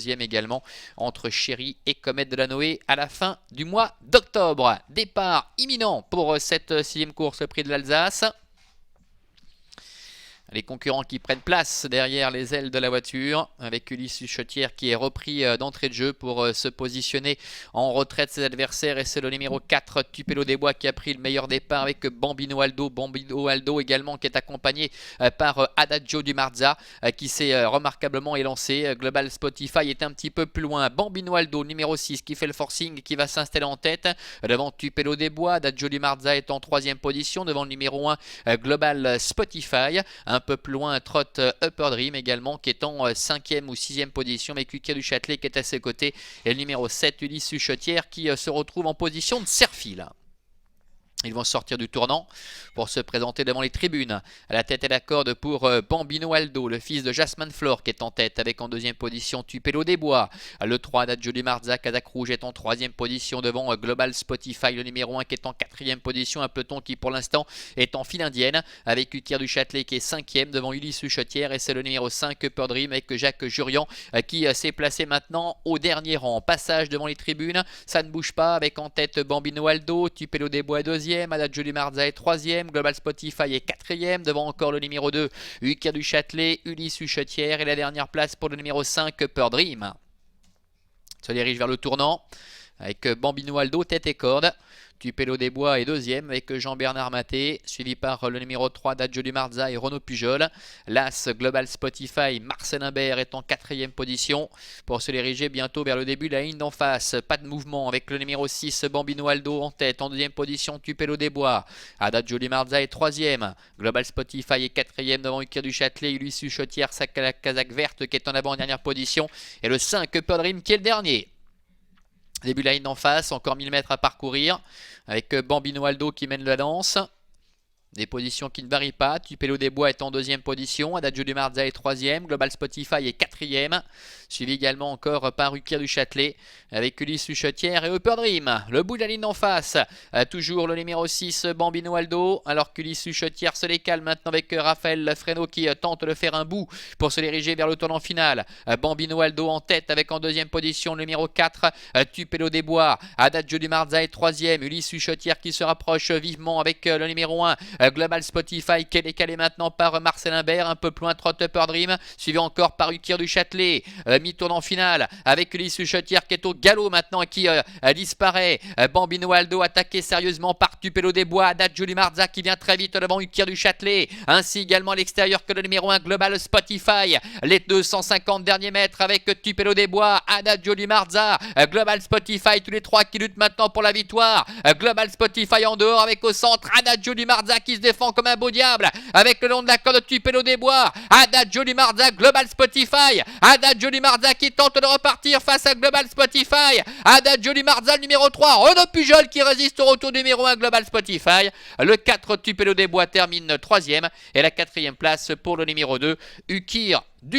Deuxième également entre Chéri et Comète de la Noé à la fin du mois d'octobre. Départ imminent pour cette sixième course, le prix de l'Alsace. Les concurrents qui prennent place derrière les ailes de la voiture, avec Ulysse Huchetière qui est repris d'entrée de jeu pour se positionner en retrait de ses adversaires. Et c'est le numéro 4, Tupelo des Bois, qui a pris le meilleur départ avec Bambino Aldo. Bambino Aldo également qui est accompagné par Adagio du Marza, qui s'est remarquablement élancé. Global Spotify est un petit peu plus loin. Bambino Aldo, numéro 6, qui fait le forcing, qui va s'installer en tête. Devant Tupelo des Bois, Adagio du Marza est en troisième position. Devant le numéro 1, Global Spotify. Un peu plus loin, Trot Upper Dream également qui est en 5e ou 6e position, mais Cuquier du Châtelet qui est à ses côtés. Et le numéro 7, Ulysse Huchetière qui se retrouve en position de serre-file. Ils vont sortir du tournant pour se présenter devant les tribunes. À la tête et la corde pour Bambino Aldo, le fils de Jasmine Flore qui est en tête avec en deuxième position Tupelo des Bois. Le 3, Adagio du Marza, Kazakh Rouge est en troisième position devant Global Spotify, le numéro 1 qui est en quatrième position. Un peloton qui pour l'instant est en file indienne avec Cuquier du Châtelet qui est cinquième devant Ulysse Huchetière. Et c'est le numéro 5, Upper Dream, avec Jacques Jurian qui s'est placé maintenant au dernier rang. Passage devant les tribunes, ça ne bouge pas avec en tête Bambino Aldo, Tupelo des Bois deuxième. Adagio du Marza est troisième, Global Spotify est quatrième, devant encore le numéro 2, Cuquier du Châtelet, Ulysse Huchetière et la dernière place pour le numéro 5, Upper Dream. Se dirige vers le tournant avec Bambino Aldo, tête et corde. Tupelo des Bois est deuxième avec Jean-Bernard Maté, suivi par le numéro 3 d'Adagio du Marza et Renaud Pujol. L'As Global Spotify, Marcel Imbert est en quatrième position pour se diriger bientôt vers le début de la ligne d'en face. Pas de mouvement avec le numéro 6 Bambino Aldo en tête. En deuxième position, Tupelo des Bois. Adagio du Marza est troisième. Global Spotify est quatrième devant Cuquier du Châtelet. Ulysse Huchetière, sa Kazakh verte qui est en avant en dernière position. Et le 5 Upper Dream qui est le dernier. Début de la ligne d'en face, encore 1000 mètres à parcourir avec Bambino Aldo qui mène la danse. Des positions qui ne varient pas. Tupelo des Bois est en deuxième position. Adagio du Marza est troisième. Global Spotify est quatrième. Suivi également encore par Cuquier du Châtelet avec Ulysse Huchetière et Upper Dream. Le bout de la ligne en face. Toujours le numéro 6 Bambino Aldo. Alors qu'Ulysse Huchetière se décale maintenant avec Raphaël Fresneau qui tente de faire un bout pour se diriger vers le tournant final. Bambino Aldo en tête avec en deuxième position le numéro 4 Tupelo des Bois. Adagio du Marza est troisième. Ulysse Huchetière qui se rapproche vivement avec le numéro 1 Global Spotify qui est décalé maintenant par Marcel Imbert, un peu plus loin Trot Upper Dream, suivi encore par Cuquier du Châtelet, mi-tournant final avec Ulysse Huchetière qui est au galop maintenant et qui disparaît. Bambino Aldo attaqué sérieusement par Tupelo des Bois, Adagio du Marza qui vient très vite devant Cuquier du Châtelet, ainsi également à l'extérieur que le numéro 1 Global Spotify. Les 250 derniers mètres avec Tupelo des Bois, Adagio du Marza, Global Spotify tous les 3 qui luttent maintenant pour la victoire. Global Spotify en dehors avec au centre Adagio du Marza qui se défend comme un beau diable avec le long de la corde de Tupelo des Bois. Adagio du Marza, Global Spotify. Adagio du Marza qui tente de repartir face à Global Spotify. Adagio du Marza, le numéro 3, Renaud Pujol qui résiste au retour du numéro 1 Global Spotify. Le 4 Tupelo des Bois termine troisième et la quatrième place pour le numéro 2 Cuquier du